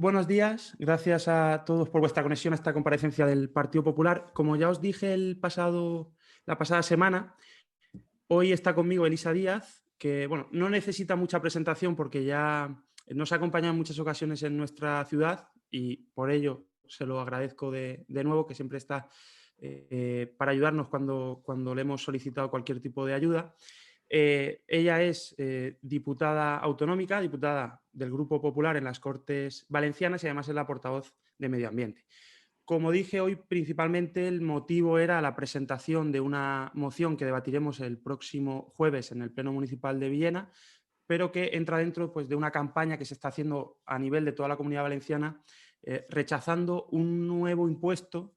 Buenos días, gracias a todos por vuestra conexión a esta comparecencia del Partido Popular. Como ya os dije la pasada semana, hoy está conmigo Elisa Díaz, que bueno, no necesita mucha presentación porque ya nos ha acompañado en muchas ocasiones en nuestra ciudad y por ello se lo agradezco de nuevo, que siempre está para ayudarnos cuando le hemos solicitado cualquier tipo de ayuda. Ella es diputada autonómica, diputada del Grupo Popular en las Cortes Valencianas y además es la portavoz de Medio Ambiente. Como dije hoy, principalmente el motivo era la presentación de una moción que debatiremos el próximo jueves en el Pleno Municipal de Villena, pero que entra dentro, pues, de una campaña que se está haciendo a nivel de toda la Comunidad Valenciana, rechazando un nuevo impuesto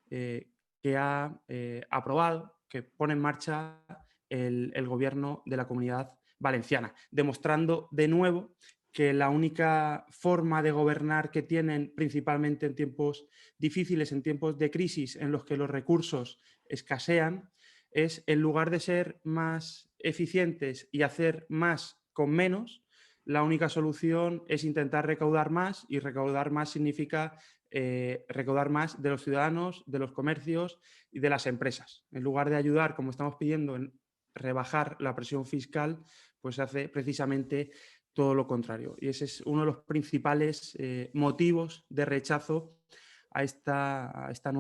que ha aprobado, que pone en marcha el Gobierno de la Comunidad Valenciana, demostrando de nuevo que la única forma de gobernar que tienen, principalmente en tiempos difíciles, en tiempos de crisis en los que los recursos escasean, es, en lugar de ser más eficientes y hacer más con menos, la única solución es intentar recaudar más, y recaudar más significa recaudar más de los ciudadanos, de los comercios y de las empresas. En lugar de ayudar, como estamos pidiendo, en rebajar la presión fiscal, pues se hace precisamente todo lo contrario. Y ese es uno de los principales motivos de rechazo a este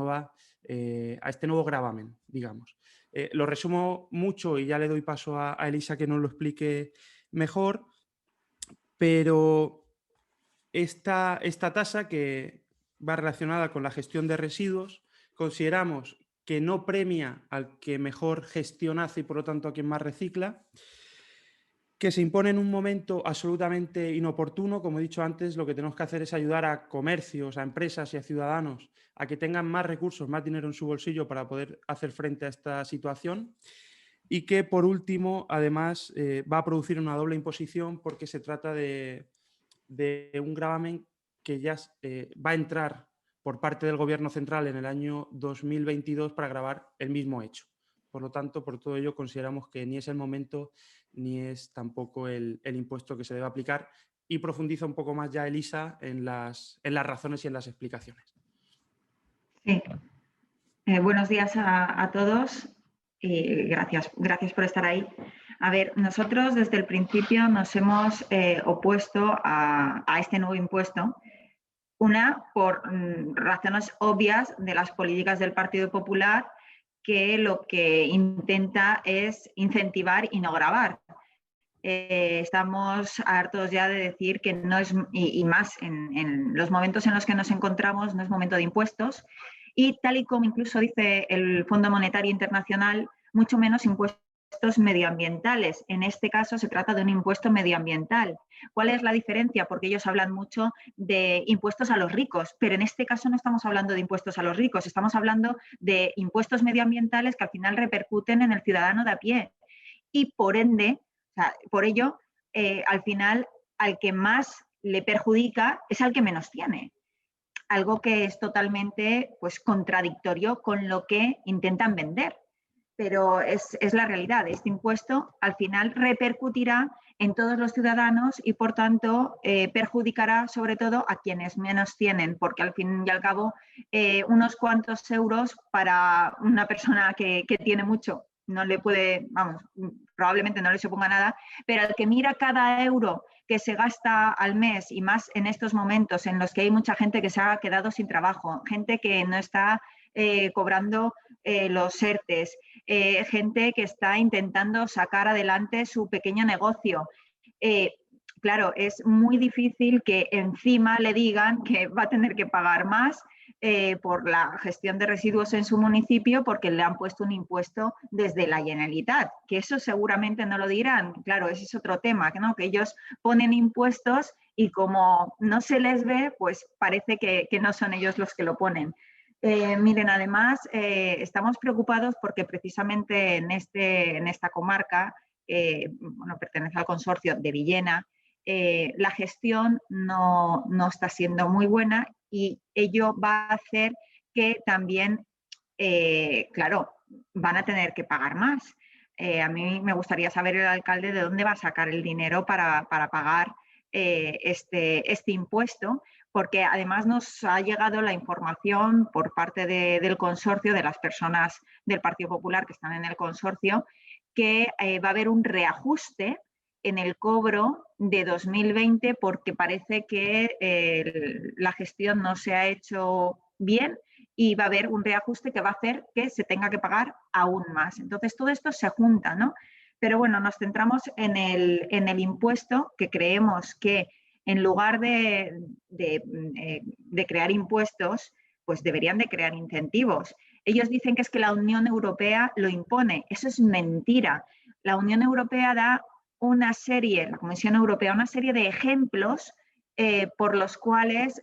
nuevo gravamen, digamos. Lo resumo mucho y ya le doy paso a Elisa que nos lo explique mejor, pero esta tasa, que va relacionada con la gestión de residuos, consideramos que no premia al que mejor gestión hace y por lo tanto a quien más recicla, que se impone en un momento absolutamente inoportuno. Como he dicho antes, lo que tenemos que hacer es ayudar a comercios, a empresas y a ciudadanos a que tengan más recursos, más dinero en su bolsillo para poder hacer frente a esta situación, y que, por último, además va a producir una doble imposición porque se trata de un gravamen que ya va a entrar por parte del Gobierno central en el año 2022 para gravar el mismo hecho. Por lo tanto, por todo ello, consideramos que ni es el momento ni es tampoco el impuesto que se debe aplicar, y profundiza un poco más ya Elisa en las razones y en las explicaciones. Sí. Buenos días a todos y gracias por estar ahí. A ver, nosotros desde el principio nos hemos opuesto a este nuevo impuesto, una por razones obvias de las políticas del Partido Popular, que lo que intenta es incentivar y no gravar. Estamos hartos ya de decir que no es, y más en los momentos en los que nos encontramos, no es momento de impuestos, y tal y como incluso dice el Fondo Monetario Internacional, mucho menos impuestos medioambientales. En este caso se trata de un impuesto medioambiental. ¿Cuál es la diferencia? Porque ellos hablan mucho de impuestos a los ricos, pero en este caso no estamos hablando de impuestos a los ricos, estamos hablando de impuestos medioambientales que al final repercuten en el ciudadano de a pie. Y por ende, o sea, por ello, al final, al que más le perjudica es al que menos tiene. Algo que es totalmente, pues, contradictorio con lo que intentan vender. Pero es la realidad. Este impuesto al final repercutirá en todos los ciudadanos y, por tanto, perjudicará sobre todo a quienes menos tienen, porque al fin y al cabo unos cuantos euros para una persona que tiene mucho no le puede, vamos, probablemente no le suponga nada, pero al que mira cada euro que se gasta al mes, y más en estos momentos en los que hay mucha gente que se ha quedado sin trabajo, gente que no está cobrando los ERTES, gente que está intentando sacar adelante su pequeño negocio. Claro, es muy difícil que encima le digan que va a tener que pagar más por la gestión de residuos en su municipio porque le han puesto un impuesto desde la Generalitat, que eso seguramente no lo dirán. Claro, ese es otro tema, ¿no? Que ellos ponen impuestos y como no se les ve, pues parece que no son ellos los que lo ponen. Miren, además, estamos preocupados porque precisamente en esta comarca, bueno, pertenece al consorcio de Villena, la gestión no está siendo muy buena, y ello va a hacer que también, claro, van a tener que pagar más. A mí me gustaría saber el alcalde de dónde va a sacar el dinero para pagar este impuesto, porque además nos ha llegado la información por parte del consorcio, de las personas del Partido Popular que están en el consorcio, que va a haber un reajuste en el cobro de 2020 porque parece que la gestión no se ha hecho bien y va a haber un reajuste que va a hacer que se tenga que pagar aún más. Entonces, todo esto se junta, ¿no? Pero bueno, nos centramos en el impuesto, que creemos que en lugar de crear impuestos, pues deberían de crear incentivos. Ellos dicen que es que la Unión Europea lo impone. Eso es mentira. La Unión Europea da la Comisión Europea, una serie de ejemplos por los cuales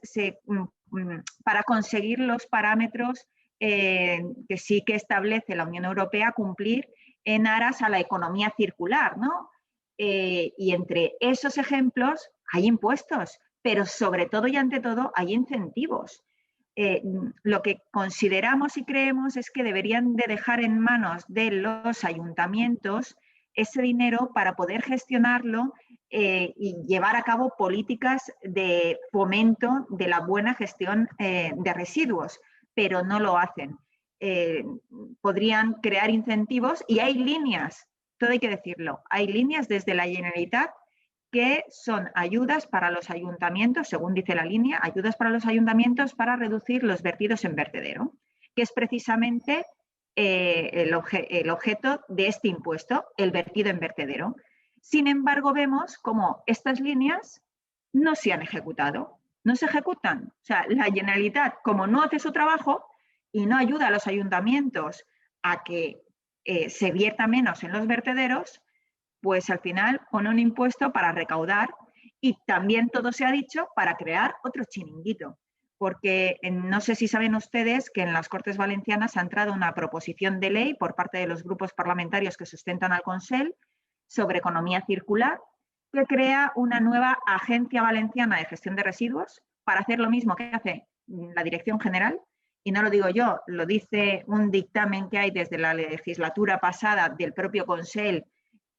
para conseguir los parámetros que sí que establece la Unión Europea cumplir en aras a la economía circular, ¿no? Y entre esos ejemplos hay impuestos, pero sobre todo y ante todo hay incentivos. Lo que consideramos y creemos es que deberían de dejar en manos de los ayuntamientos ese dinero para poder gestionarlo y llevar a cabo políticas de fomento de la buena gestión de residuos, pero no lo hacen. Podrían crear incentivos y hay líneas, todo hay que decirlo, hay líneas desde la Generalitat que son ayudas para los ayuntamientos, según dice la línea, ayudas para los ayuntamientos para reducir los vertidos en vertedero, que es precisamente el objeto de este impuesto, el vertido en vertedero. Sin embargo, vemos cómo estas líneas no se han ejecutado, no se ejecutan. O sea, la Generalitat, como no hace su trabajo y no ayuda a los ayuntamientos a que se vierta menos en los vertederos, pues al final pone un impuesto para recaudar y también, todo se ha dicho, para crear otro chiringuito. Porque no sé si saben ustedes que en las Cortes Valencianas ha entrado una proposición de ley por parte de los grupos parlamentarios que sustentan al Consell sobre economía circular, que crea una nueva Agencia Valenciana de Gestión de Residuos para hacer lo mismo que hace la Dirección General. Y no lo digo yo, lo dice un dictamen que hay desde la legislatura pasada del propio Consell,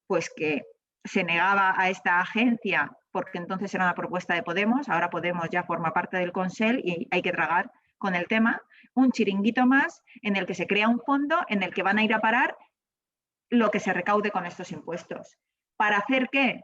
pues que se negaba a esta agencia porque entonces era una propuesta de Podemos, ahora Podemos ya forma parte del Consell y hay que tragar con el tema, un chiringuito más en el que se crea un fondo en el que van a ir a parar lo que se recaude con estos impuestos. ¿Para hacer qué?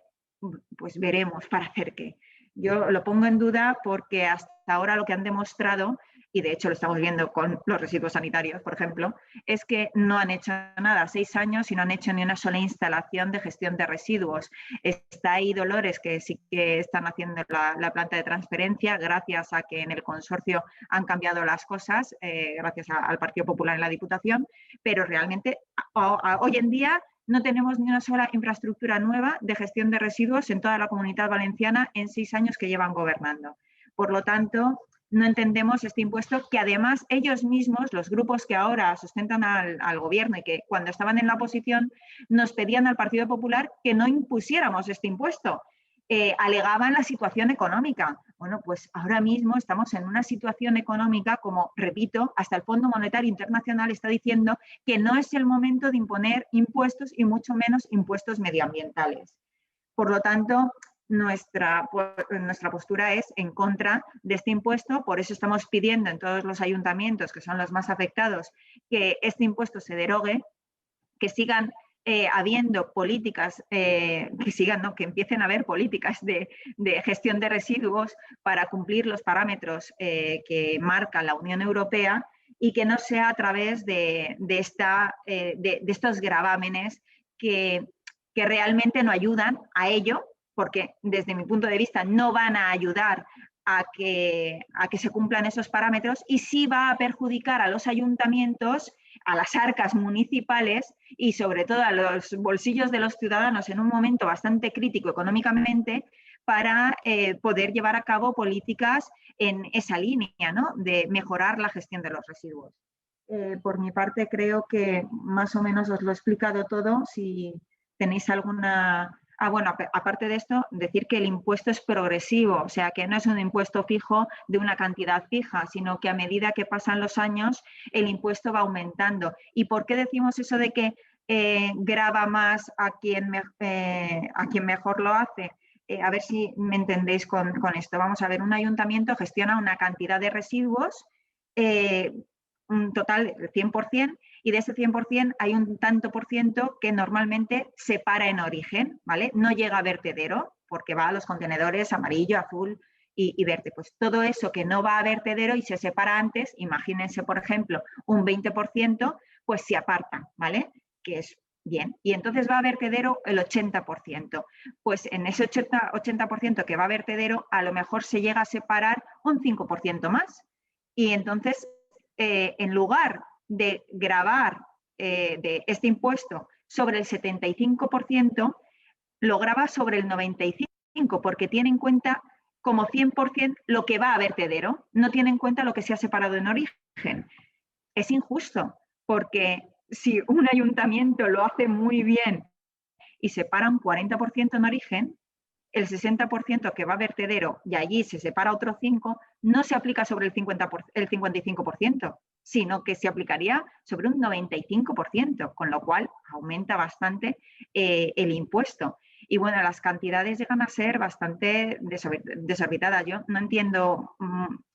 Pues veremos para hacer qué. Yo lo pongo en duda porque hasta ahora lo que han demostrado, y de hecho lo estamos viendo con los residuos sanitarios, por ejemplo, es que no han hecho nada, 6 años y no han hecho ni una sola instalación de gestión de residuos. Está ahí Dolores, que sí que están haciendo la planta de transferencia, gracias a que en el consorcio han cambiado las cosas, gracias al Partido Popular en la Diputación, pero realmente hoy en día no tenemos ni una sola infraestructura nueva de gestión de residuos en toda la Comunidad Valenciana en 6 años que llevan gobernando. Por lo tanto, no entendemos este impuesto que además ellos mismos, los grupos que ahora sustentan al gobierno y que cuando estaban en la oposición nos pedían al Partido Popular que no impusiéramos este impuesto. Alegaban la situación económica. Bueno, pues ahora mismo estamos en una situación económica, como repito, hasta el Fondo Monetario Internacional está diciendo que no es el momento de imponer impuestos y mucho menos impuestos medioambientales. Por lo tanto, nuestra postura es en contra de este impuesto, por eso estamos pidiendo en todos los ayuntamientos, que son los más afectados, que este impuesto se derogue, que sigan habiendo políticas, que empiecen a haber políticas de gestión de residuos para cumplir los parámetros que marca la Unión Europea y que no sea a través de estos gravámenes que realmente no ayudan a ello, porque desde mi punto de vista no van a ayudar a que se cumplan esos parámetros y sí va a perjudicar a los ayuntamientos, a las arcas municipales y sobre todo a los bolsillos de los ciudadanos en un momento bastante crítico económicamente para poder llevar a cabo políticas en esa línea, ¿no?, de mejorar la gestión de los residuos. Por mi parte creo que más o menos os lo he explicado todo. Si tenéis alguna... bueno, aparte de esto, decir que el impuesto es progresivo, o sea, que no es un impuesto fijo de una cantidad fija, sino que a medida que pasan los años, el impuesto va aumentando. ¿Y por qué decimos eso de que grava más a quien mejor lo hace? a ver si me entendéis con esto. Vamos a ver, un ayuntamiento gestiona una cantidad de residuos, un total del 100%, y de ese 100% hay un tanto por ciento que normalmente se para en origen, ¿vale? No llega a vertedero porque va a los contenedores amarillo, azul y verde. Pues todo eso que no va a vertedero y se separa antes, imagínense, por ejemplo, un 20%, pues se aparta, ¿vale? Que es bien. Y entonces va a vertedero el 80%. Pues en ese 80% que va a vertedero, a lo mejor se llega a separar un 5% más. Y entonces, en lugar de gravar de este impuesto sobre el 75%, lo grava sobre el 95%, porque tiene en cuenta como 100% lo que va a vertedero, no tiene en cuenta lo que se ha separado en origen. Es injusto, porque si un ayuntamiento lo hace muy bien y separa un 40% en origen, el 60% que va a vertedero y allí se separa otro 5%, no se aplica sobre el 55%, sino que se aplicaría sobre un 95%, con lo cual aumenta bastante el impuesto. Y bueno, las cantidades llegan a ser bastante desorbitadas. Yo no entiendo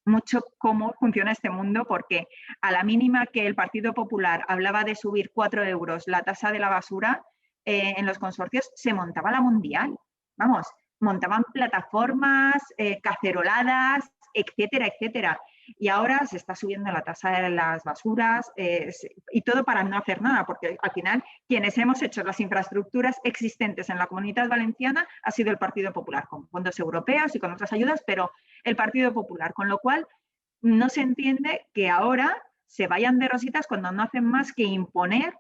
mucho cómo funciona este mundo, porque a la mínima que el Partido Popular hablaba de subir 4 euros la tasa de la basura en los consorcios, se montaba la mundial. Vamos, montaban plataformas, caceroladas, etcétera, etcétera. Y ahora se está subiendo la tasa de las basuras y todo para no hacer nada, porque al final quienes hemos hecho las infraestructuras existentes en la Comunidad Valenciana ha sido el Partido Popular, con fondos europeos y con otras ayudas, pero el Partido Popular, con lo cual no se entiende que ahora se vayan de rositas cuando no hacen más que imponer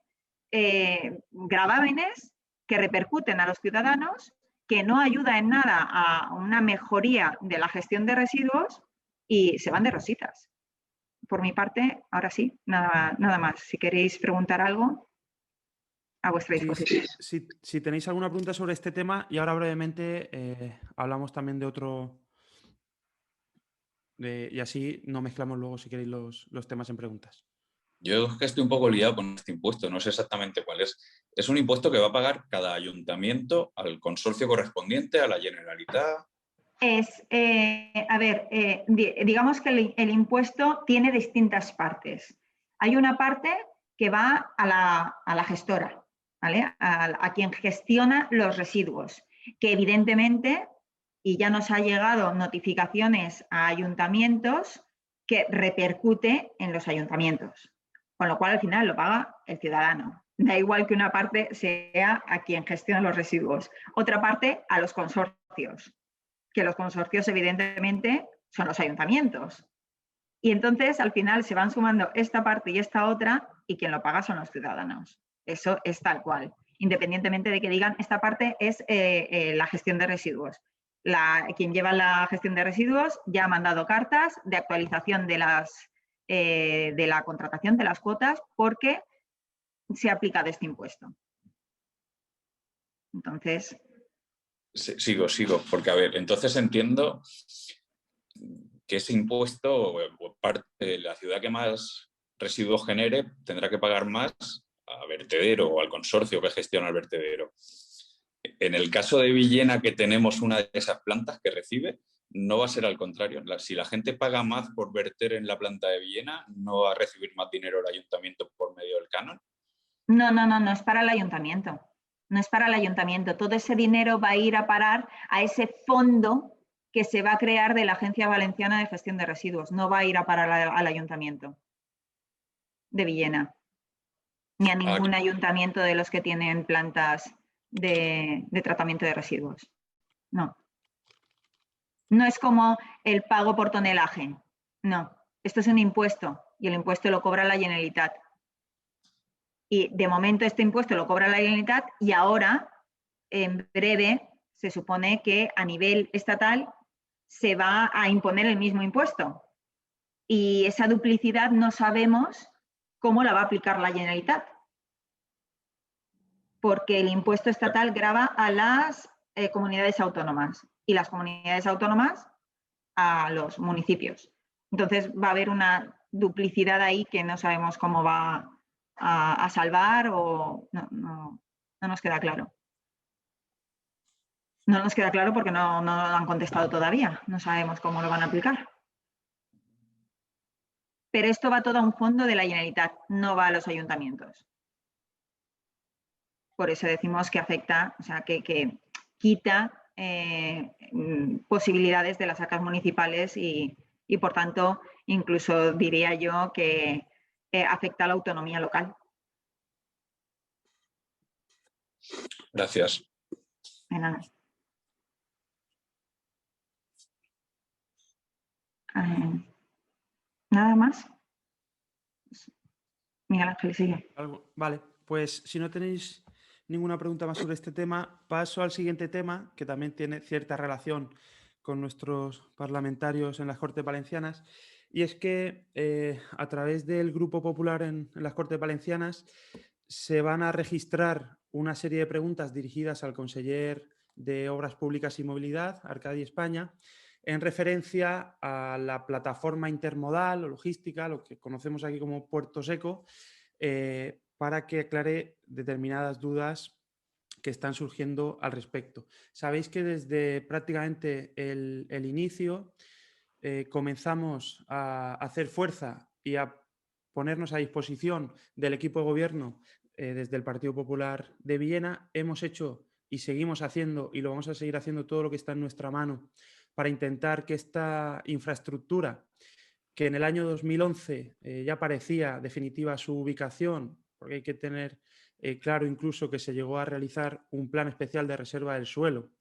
gravámenes que repercuten a los ciudadanos, que no ayuda en nada a una mejoría de la gestión de residuos, y se van de rositas. Por mi parte, ahora sí, nada más. Si queréis preguntar algo, a vuestra disposición. Si tenéis alguna pregunta sobre este tema, y ahora brevemente hablamos también de otro, y así no mezclamos luego, si queréis, los temas en preguntas. Yo es que estoy un poco liado con este impuesto, no sé exactamente cuál es. Es un impuesto que va a pagar cada ayuntamiento al consorcio correspondiente, a la Generalitat. Digamos que el impuesto tiene distintas partes. Hay una parte que va a la gestora, ¿vale? A quien gestiona los residuos, que evidentemente, y ya nos ha llegado notificaciones a ayuntamientos, que repercute en los ayuntamientos, con lo cual al final lo paga el ciudadano. Da igual que una parte sea a quien gestiona los residuos, otra parte a los consorcios, que los consorcios evidentemente son los ayuntamientos. Y entonces al final se van sumando esta parte y esta otra, y quien lo paga son los ciudadanos. Eso es tal cual, independientemente de que digan esta parte es la gestión de residuos. Quien lleva la gestión de residuos ya ha mandado cartas de actualización de la contratación de las cuotas, porque se ha aplicado este impuesto. Entonces... Sigo, porque a ver, entonces entiendo que ese impuesto, parte de la ciudad que más residuos genere, tendrá que pagar más a vertedero o al consorcio que gestiona el vertedero. En el caso de Villena, que tenemos una de esas plantas que recibe, no va a ser al contrario. Si la gente paga más por verter en la planta de Villena, ¿no va a recibir más dinero el ayuntamiento por medio del canon? No es para el ayuntamiento. No es para el ayuntamiento. Todo ese dinero va a ir a parar a ese fondo que se va a crear de la Agencia Valenciana de Gestión de Residuos. No va a ir a parar al ayuntamiento de Villena, ni a ningún ayuntamiento de los que tienen plantas de tratamiento de residuos. No. No es como el pago por tonelaje. No. Esto es un impuesto y el impuesto lo cobra la Generalitat. Y de momento este impuesto lo cobra la Generalitat, y ahora, en breve, se supone que a nivel estatal se va a imponer el mismo impuesto. Y esa duplicidad no sabemos cómo la va a aplicar la Generalitat, porque el impuesto estatal grava a las comunidades autónomas y las comunidades autónomas a los municipios. Entonces va a haber una duplicidad ahí que no sabemos cómo va a salvar, o no nos queda claro. No nos queda claro porque no lo han contestado todavía. No sabemos cómo lo van a aplicar. Pero esto va todo a un fondo de la Generalitat, no va a los ayuntamientos. Por eso decimos que afecta, o sea, que quita posibilidades de las arcas municipales y, por tanto, incluso diría yo que afecta a la autonomía local. Gracias. De nada. ¿Nada más? Miguel Ángel, sigue. Vale, pues si no tenéis ninguna pregunta más sobre este tema, paso al siguiente tema, que también tiene cierta relación con nuestros parlamentarios en las Cortes Valencianas, y es que a través del Grupo Popular en las Cortes Valencianas se van a registrar una serie de preguntas dirigidas al conseller de Obras Públicas y Movilidad, Arcadi España, en referencia a la plataforma intermodal o logística, lo que conocemos aquí como Puerto Seco, para que aclare determinadas dudas que están surgiendo al respecto. Sabéis que desde prácticamente el inicio comenzamos a hacer fuerza y a ponernos a disposición del equipo de gobierno desde el Partido Popular de Villena. Hemos hecho y seguimos haciendo, y lo vamos a seguir haciendo, todo lo que está en nuestra mano para intentar que esta infraestructura, que en el año 2011 ya parecía definitiva su ubicación, porque hay que tener claro incluso que se llegó a realizar un plan especial de reserva del suelo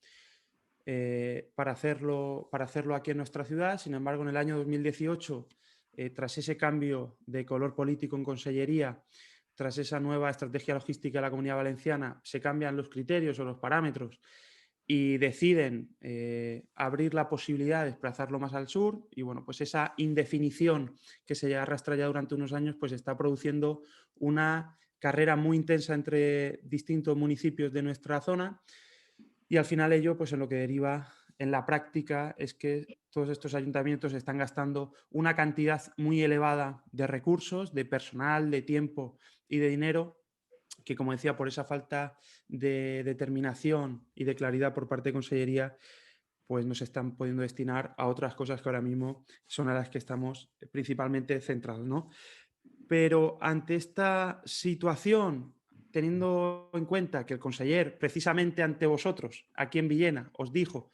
para hacerlo aquí en nuestra ciudad. Sin embargo, en el año 2018, tras ese cambio de color político en Consellería, tras esa nueva estrategia logística de la Comunidad Valenciana, se cambian los criterios o los parámetros y deciden abrir la posibilidad de desplazarlo más al sur, y bueno, pues esa indefinición que se arrastra ya durante unos años, pues está produciendo una carrera muy intensa entre distintos municipios de nuestra zona, y al final ello, pues en lo que deriva en la práctica es que todos estos ayuntamientos están gastando una cantidad muy elevada de recursos, de personal, de tiempo y de dinero, que, como decía, por esa falta de determinación y de claridad por parte de Consellería, pues nos están pudiendo destinar a otras cosas que ahora mismo son a las que estamos principalmente centrados, ¿no? Pero ante esta situación, teniendo en cuenta que el conseller, precisamente ante vosotros, aquí en Villena, os dijo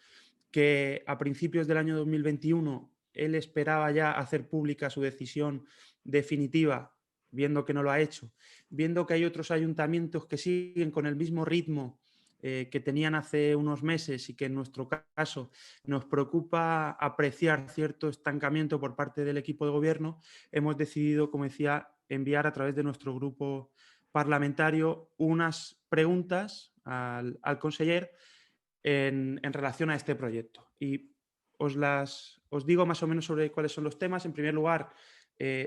que a principios del año 2021 él esperaba ya hacer pública su decisión definitiva, viendo que no lo ha hecho, viendo que hay otros ayuntamientos que siguen con el mismo ritmo que tenían hace unos meses, y que en nuestro caso nos preocupa apreciar cierto estancamiento por parte del equipo de gobierno, hemos decidido, como decía, enviar a través de nuestro grupo parlamentario unas preguntas al conseller en relación a este proyecto. Y os digo más o menos sobre cuáles son los temas. En primer lugar,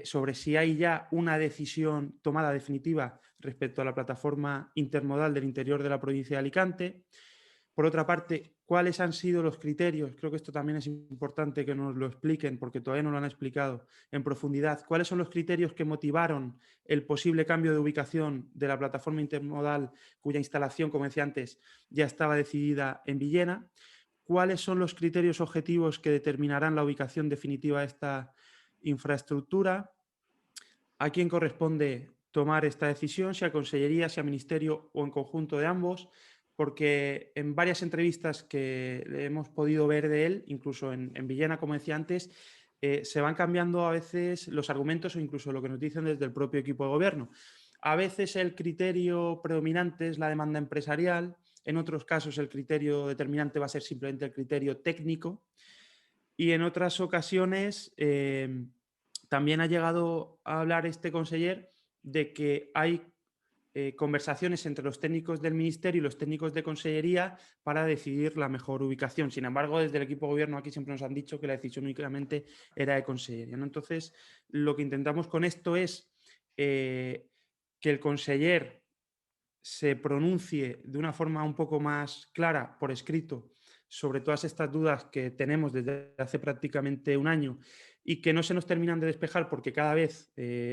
sobre si hay ya una decisión tomada definitiva respecto a la plataforma intermodal del interior de la provincia de Alicante. Por otra parte, ¿cuáles han sido los criterios? Creo que esto también es importante que nos lo expliquen, porque todavía no lo han explicado en profundidad. ¿Cuáles son los criterios que motivaron el posible cambio de ubicación de la plataforma intermodal, cuya instalación, como decía antes, ya estaba decidida en Villena? ¿Cuáles son los criterios objetivos que determinarán la ubicación definitiva de esta infraestructura? ¿A quién corresponde tomar esta decisión? Si a Consellería, si a Ministerio o en conjunto de ambos. Porque en varias entrevistas que hemos podido ver de él, incluso en Villena, como decía antes, se van cambiando a veces los argumentos o incluso lo que nos dicen desde el propio equipo de gobierno. A veces el criterio predominante es la demanda empresarial, en otros casos el criterio determinante va a ser simplemente el criterio técnico, y en otras ocasiones también ha llegado a hablar este conseller de que hay conversaciones entre los técnicos del Ministerio y los técnicos de Consellería para decidir la mejor ubicación. Sin embargo, desde el equipo de gobierno aquí siempre nos han dicho que la decisión únicamente era de Consellería, ¿no? Entonces, lo que intentamos con esto es que el conseller se pronuncie de una forma un poco más clara por escrito sobre todas estas dudas que tenemos desde hace prácticamente un año y que no se nos terminan de despejar, porque cada vez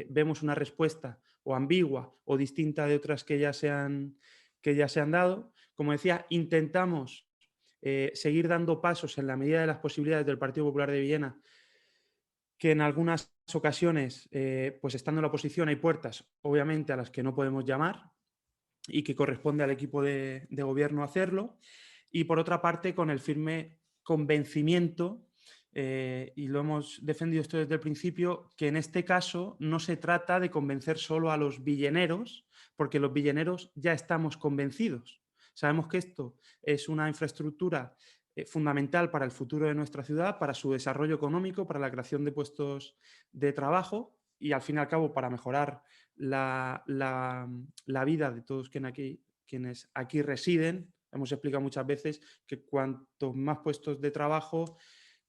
vemos una respuesta o ambigua o distinta de otras que ya se han dado. Como decía, intentamos seguir dando pasos en la medida de las posibilidades del Partido Popular de Villena, que en algunas ocasiones, pues estando en la oposición, hay puertas, obviamente, a las que no podemos llamar y que corresponde al equipo de gobierno hacerlo. Y por otra parte, con el firme convencimiento, y lo hemos defendido esto desde el principio, que en este caso no se trata de convencer solo a los villeneros, porque los villeneros ya estamos convencidos. Sabemos que esto es una infraestructura fundamental para el futuro de nuestra ciudad, para su desarrollo económico, para la creación de puestos de trabajo y, al fin y al cabo, para mejorar la vida de todos quienes aquí residen. Hemos explicado muchas veces que cuantos más puestos de trabajo,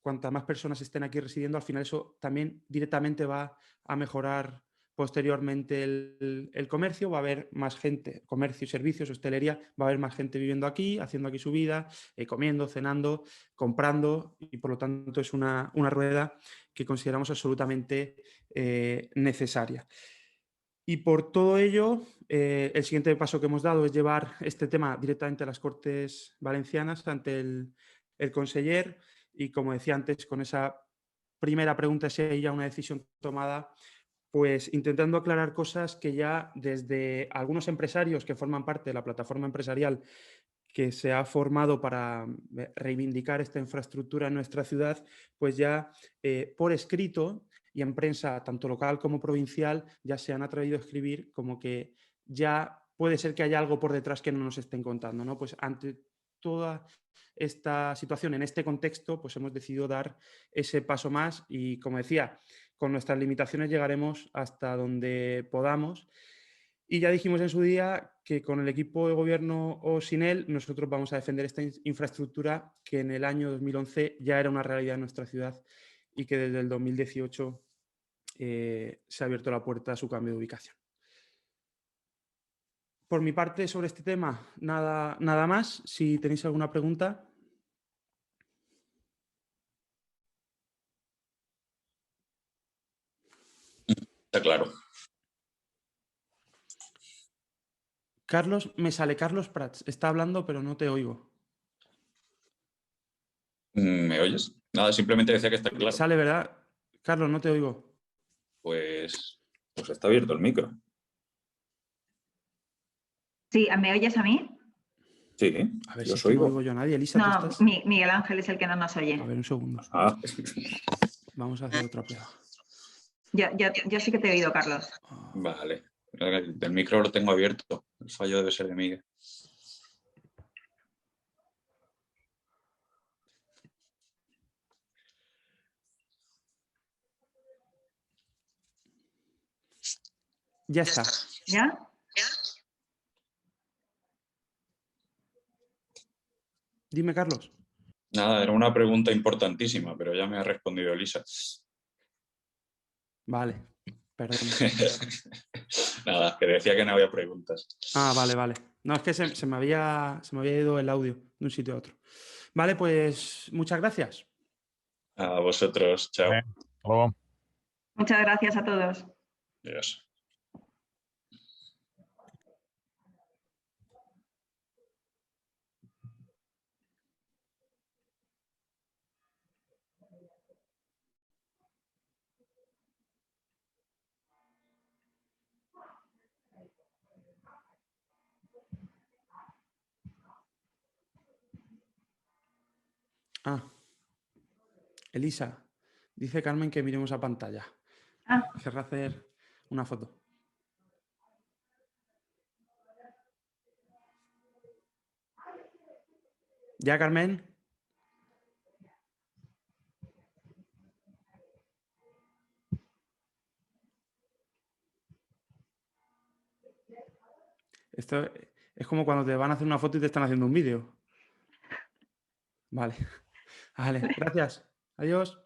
cuantas más personas estén aquí residiendo, al final eso también directamente va a mejorar posteriormente el comercio, va a haber más gente, comercio y servicios, hostelería, va a haber más gente viviendo aquí, haciendo aquí su vida, comiendo, cenando, comprando, y por lo tanto es una rueda que consideramos absolutamente necesaria. Y por todo ello, el siguiente paso que hemos dado es llevar este tema directamente a las Cortes Valencianas ante el conseller, y, como decía antes, con esa primera pregunta, si hay ya una decisión tomada, pues intentando aclarar cosas que ya desde algunos empresarios que forman parte de la plataforma empresarial que se ha formado para reivindicar esta infraestructura en nuestra ciudad, pues ya por escrito y en prensa tanto local como provincial ya se han atrevido a escribir como que ya puede ser que haya algo por detrás que no nos estén contando, ¿no? Pues ante toda esta situación, en este contexto, pues hemos decidido dar ese paso más y, como decía, con nuestras limitaciones llegaremos hasta donde podamos. Y ya dijimos en su día que con el equipo de gobierno o sin él, nosotros vamos a defender esta infraestructura que en el año 2011 ya era una realidad en nuestra ciudad y que desde el 2018 se ha abierto la puerta a su cambio de ubicación. Por mi parte, sobre este tema, nada más. Si tenéis alguna pregunta. Está claro. Carlos, me sale Carlos Prats. Está hablando, pero no te oigo. ¿Me oyes? Nada, simplemente decía que está claro. Sale, ¿verdad? Carlos, no te oigo. Pues está abierto el micro. Sí, ¿me oyes a mí? Sí, A ver yo si no oigo yo a nadie. Elisa, ¿tú No, estás? Miguel Ángel es el que no nos oye. A ver, un segundo. Ah. Vamos a hacer otra prueba. Yo sí que te he oído, Carlos. Vale. El micro lo tengo abierto. El fallo debe ser de Miguel. Ya está. ¿Ya? Dime, Carlos. Nada, era una pregunta importantísima, pero ya me ha respondido Elisa. Vale, perdón. Nada, que decía que no había preguntas. Ah, vale. No, es que se me había ido el audio de un sitio a otro. Vale, pues muchas gracias. A vosotros, chao. Hasta luego. Muchas gracias a todos. Adiós. Ah, Elisa, dice Carmen que miremos a pantalla. Querrá hacer una foto. ¿Ya, Carmen? Esto es como cuando te van a hacer una foto y te están haciendo un vídeo. Vale, gracias. Adiós.